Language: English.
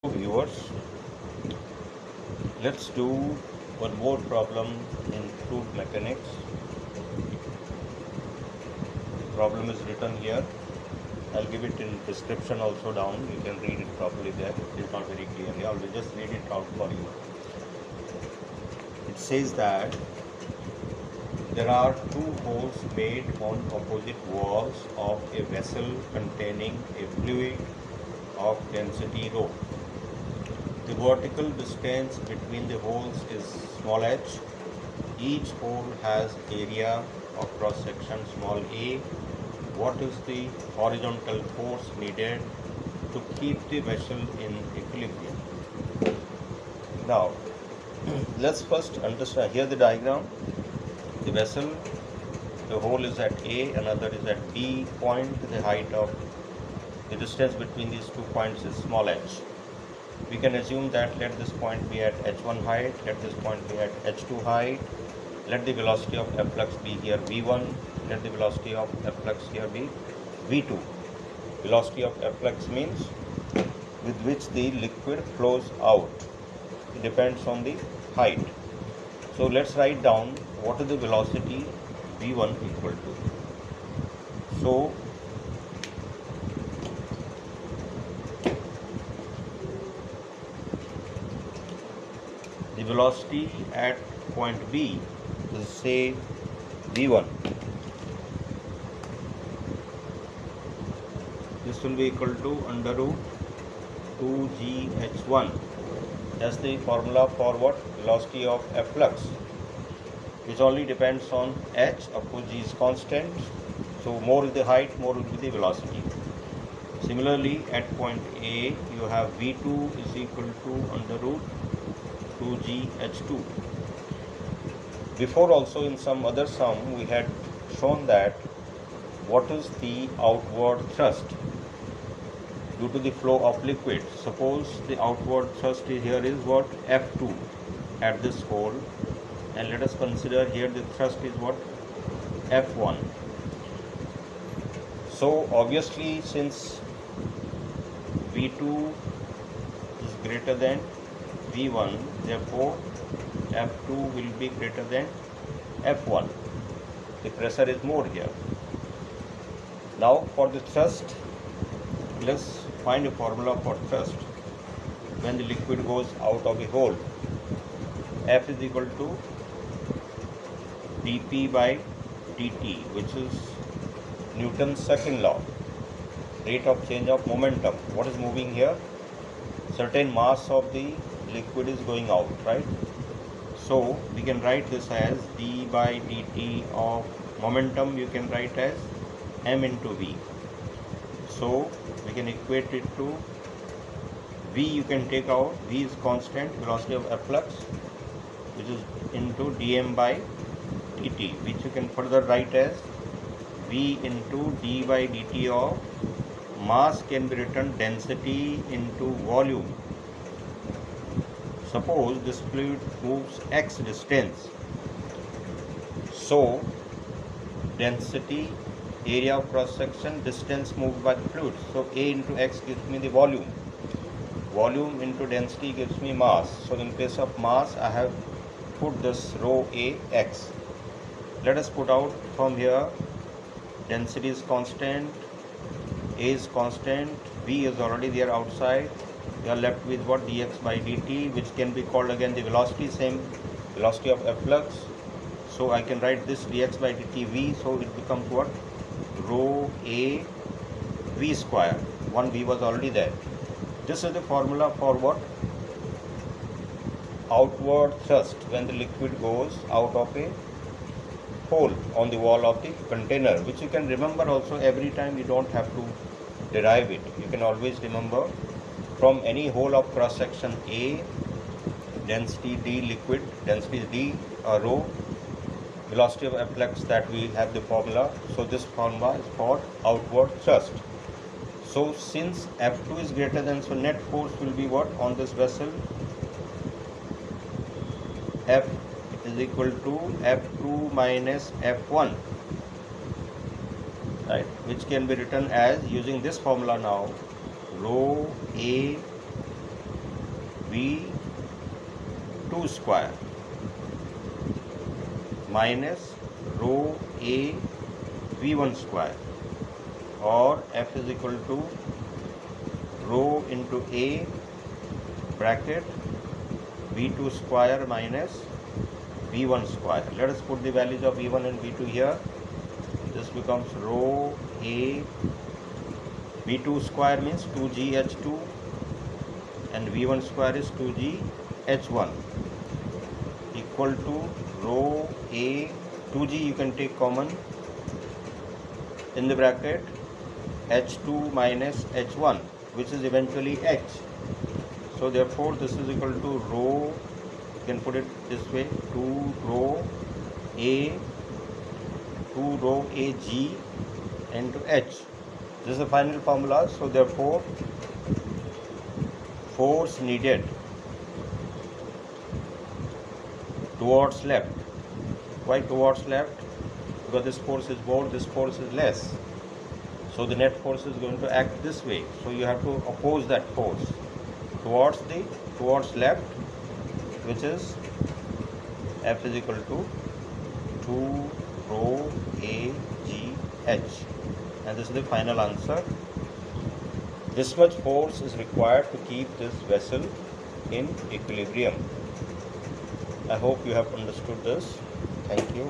Viewers, let's do one more problem in fluid mechanics. The problem is written here. I'll give it in description also down. You can read it properly there. It is not very clearly. I will just read it out for you. It says that there are two holes made on opposite walls of a vessel containing a fluid of density rho. The vertical distance between the holes is small h. Each hole has area of cross section small a. What is the horizontal force needed to keep the vessel in equilibrium? Now, let's first understand here the diagram. The vessel, the hole is at A, another is at B point. The height of the distance between these 2 points is small h. We can assume that let this point be at h1 height, let this point be at h2 height, let the velocity of efflux be here v1, let the velocity of efflux here be v2. Velocity of efflux means with which the liquid flows out. It depends on the height. So let's write down what is the velocity v1 equal to. So the velocity at point B is say v1. This will be equal to under root 2gh1. That's the formula for what? Velocity of efflux, which only depends on h. Of course, g is constant. So more is the height, more will be the velocity. Similarly, at point A, you have v2 is equal to under root 2gh2. Before also in some other sum we had shown that what is the outward thrust due to the flow of liquid. Suppose the outward thrust here is what? F2 at this hole, and let us consider here the thrust is what? F1. So obviously since V2 is greater than V1, therefore F2 will be greater than F1. The pressure is more here. Now for the thrust, let's find a formula for thrust when the liquid goes out of a hole. F is equal to dP by dt, which is Newton's second law. Rate of change of momentum. What is moving here? Certain mass of the liquid is going out, right? So we can write this as d by dt of momentum. You can write as m into v. So we can equate it to v. You can take out v is constant, velocity of efflux, which is into dm by dt, which you can further write as v into d by dt of mass can be written density into volume. Suppose this fluid moves x distance, so density, area of cross section, distance moved by the fluid. So A into x gives me the volume. Volume into density gives me mass. So in place of mass, I have put this rho A x. Let us put out from here. Density is constant, A is constant, V is already there outside. We are left with what? Dx by dt, which can be called again the velocity, same velocity of efflux. So I can write this dx by dt v, so it becomes what? Rho a v square. One v was already there. This is the formula for what? Outward thrust when the liquid goes out of a hole on the wall of the container, which you can remember also every time. You don't have to derive it. You can always remember from any hole of cross section A, density d liquid, density is d rho, velocity of efflux, that we have the formula. So this formula is for outward thrust. So since F2 is greater than, so net force will be what on this vessel? F is equal to F2 minus F1, right, which can be written as, using this formula now, rho A V2 square minus rho A V1 square, or F is equal to rho into A bracket V2 square minus V1 square. Let us put the values of V1 and V2 here. This becomes rho A V2 square means 2GH2 and V1 square is 2GH1 equal to rho A 2G you can take common in the bracket H2 minus H1, which is eventually H. So therefore this is equal to rho, you can put it this way, 2 rho AG into H. This is the final formula. So therefore force needed towards left. Why towards left? Because this force is more, this force is less. So the net force is going to act this way. So you have to oppose that force towards left, which is F is equal to 2 rho AGH. And this is the final answer. This much force is required to keep this vessel in equilibrium. I hope you have understood this. Thank you.